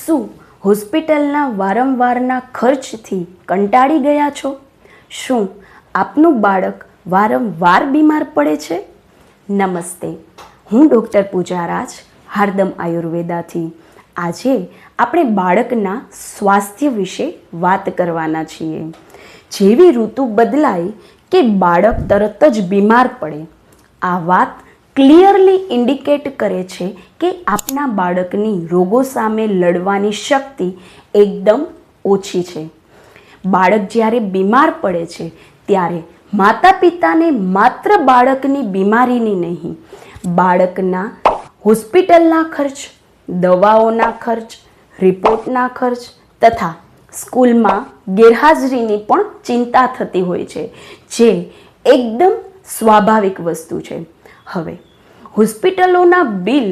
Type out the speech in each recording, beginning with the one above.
શું હોસ્પિટલના વારંવારના ખર્ચથી કંટાળી ગયા છો? શું આપનું બાળક વારંવાર બીમાર પડે છે? નમસ્તે, હું ડૉક્ટર પૂજા રાજ, હાર્દમ આયુર્વેદાથી. આજે આપણે બાળકના સ્વાસ્થ્ય વિશે વાત કરવાના છીએ. જેવી ઋતુ બદલાય કે બાળક તરત જ બીમાર પડે, આ વાત ક્લિયરલી ઇન્ડિકેટ કરે છે કે આપના બાળકની રોગો સામે લડવાની શક્તિ એકદમ ઓછી છે. બાળક જ્યારે બીમાર પડે છે ત્યારે માતા પિતાને માત્ર બાળકની બીમારીની નહીં, બાળકના હોસ્પિટલના ખર્ચ, દવાઓના ખર્ચ, રિપોર્ટના ખર્ચ તથા સ્કૂલમાં ગેરહાજરીની પણ ચિંતા થતી હોય છે, જે એકદમ સ્વાભાવિક વસ્તુ છે. હવે હોસ્પિટલોના બિલ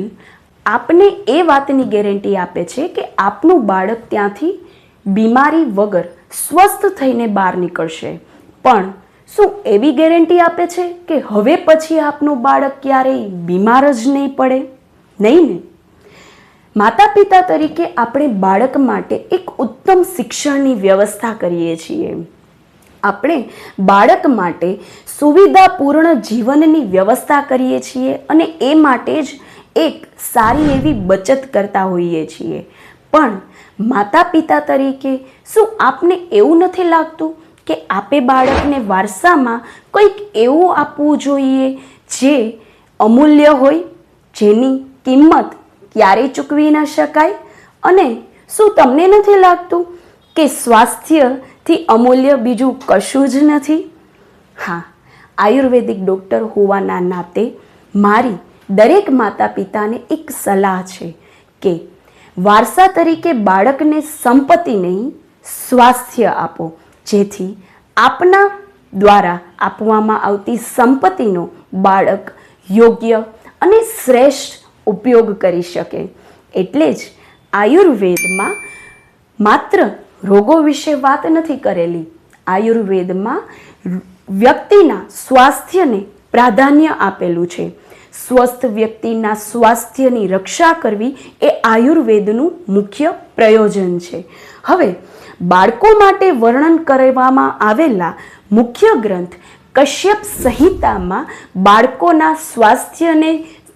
આપને એ વાતની ગેરંટી આપે છે કે આપનું બાળક ત્યાંથી બીમારી વગર સ્વસ્થ થઈને બહાર નીકળશે, પણ શું એવી ગેરંટી આપે છે કે હવે પછી આપનું બાળક ક્યારેય બીમાર જ નહીં પડે? નહીં ને. માતા પિતા તરીકે આપણે બાળક માટે એક ઉત્તમ શિક્ષણની વ્યવસ્થા કરીએ છીએ. આપણે બાળક માટે સુવિધાપૂર્ણ જીવનની વ્યવસ્થા કરીએ છીએ અને એ માટે જ એક સારી એવી બચત કરતા હોઈએ છીએ. પણ માતા પિતા તરીકે શું આપને એવું નથી લાગતું કે આપે બાળકને વારસામાં કંઈક એવું આપવું જોઈએ જે અમૂલ્ય હોય, જેની કિંમત ક્યારેય ચૂકવી ન શકાય? અને શું તમને નથી લાગતું કે સ્વાસ્થ્યથી અમૂલ્ય બીજું કશું જ નથી? હા, આયુર્વેદિક ડૉક્ટર હોવાના નાતે મારી દરેક માતા પિતાને એક સલાહ છે કે વારસા તરીકે બાળકને સંપત્તિ નહીં, સ્વાસ્થ્ય આપો, જેથી આપના દ્વારા આપવામાં આવતી સંપત્તિનો બાળક યોગ્ય અને શ્રેષ્ઠ ઉપયોગ કરી શકે. એટલે જ આયુર્વેદમાં માત્ર રોગો વિશે વાત નથી કરેલી. આયુર્વેદમાં વ્યક્તિના સ્વાસ્થ્યને પ્રાધાન્ય આપેલું છે. સ્વસ્થ વ્યક્તિના સ્વાસ્થ્યની રક્ષા કરવી એ આયુર્વેદનું મુખ્ય પ્રયોજન છે. હવે બાળકો માટે વર્ણન કરવામાં આવેલા મુખ્ય ગ્રંથ કશ્યપ સંહિતામાં બાળકોના સ્વાસ્થ્યને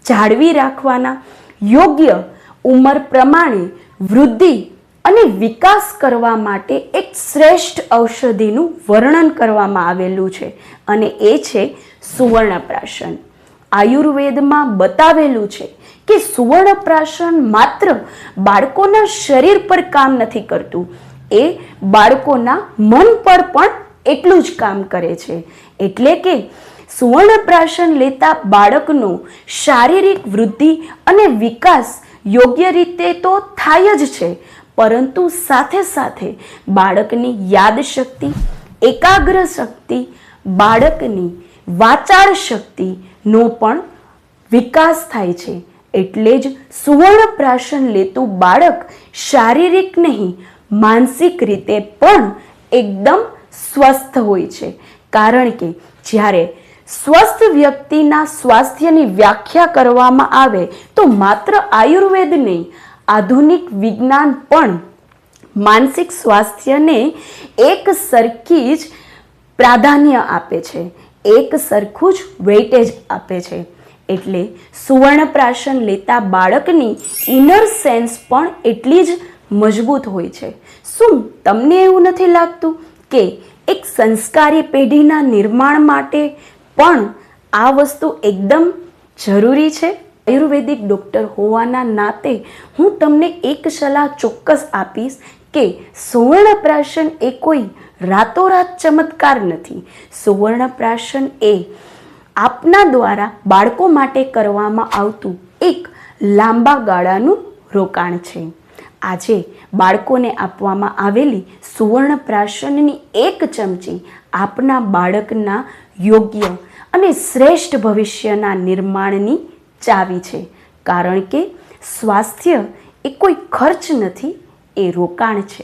જાળવી રાખવાના, યોગ્ય ઉંમર પ્રમાણે વૃદ્ધિ અને વિકાસ કરવા માટે એક શ્રેષ્ઠ ઔષધિનું વર્ણન કરવામાં આવેલું છે અને એ છે સુવર્ણપ્રાશન. આયુર્વેદમાં બતાવેલું છે કે સુવર્ણપ્રાશન માત્ર બાળકોના શરીર પર કામ નથી કરતું, એ બાળકોના મન પર પણ એટલું જ કામ કરે છે. એટલે કે સુવર્ણપ્રાશન લેતા બાળકનો શારીરિક વૃદ્ધિ અને વિકાસ યોગ્ય રીતે તો થાય જ છે, પરંતુ સાથે સાથે બાળકની યાદશક્તિ, એકાગ્ર શક્તિ, બાળકની વાચાળ શક્તિનો પણ વિકાસ થાય છે. એટલે જ સુવર્ણપ્રાશન લેતું બાળક શારીરિક નહીં, માનસિક રીતે પણ એકદમ સ્વસ્થ હોય છે. કારણ કે જ્યારે સ્વસ્થ વ્યક્તિના સ્વાસ્થ્યની વ્યાખ્યા કરવામાં આવે તો માત્ર આયુર્વેદ નહીં, આધુનિક વિજ્ઞાન પણ માનસિક સ્વાસ્થ્યને એક સરખી જ પ્રાધાન્ય આપે છે, એક સરખું જ વેઇટેજ આપે છે. એટલે સુવર્ણપ્રાશન લેતા બાળકની ઇનર સેન્સ પણ એટલી જ મજબૂત હોય છે. શું તમને એવું નથી લાગતું કે એક સંસ્કારી પેઢીના નિર્માણ માટે પણ આ વસ્તુ એકદમ જરૂરી છે? આયુર્વેદિક ડૉક્ટર હોવાના નાતે હું તમને એક સલાહ ચોક્કસ આપીશ કે સુવર્ણપ્રાશન એ કોઈ રાતોરાત ચમત્કાર નથી. સુવર્ણપ્રાશન એ આપના દ્વારા બાળકો માટે કરવામાં આવતું એક લાંબા ગાળાનું રોકાણ છે. આજે બાળકોને આપવામાં આવેલી સુવર્ણપ્રાશનની એક ચમચી આપના બાળકના યોગ્ય અને શ્રેષ્ઠ ભવિષ્યના નિર્માણની ચાવી છે. કારણ કે સ્વાસ્થ્ય એ કોઈ ખર્ચ નથી, એ રોકાણ છે.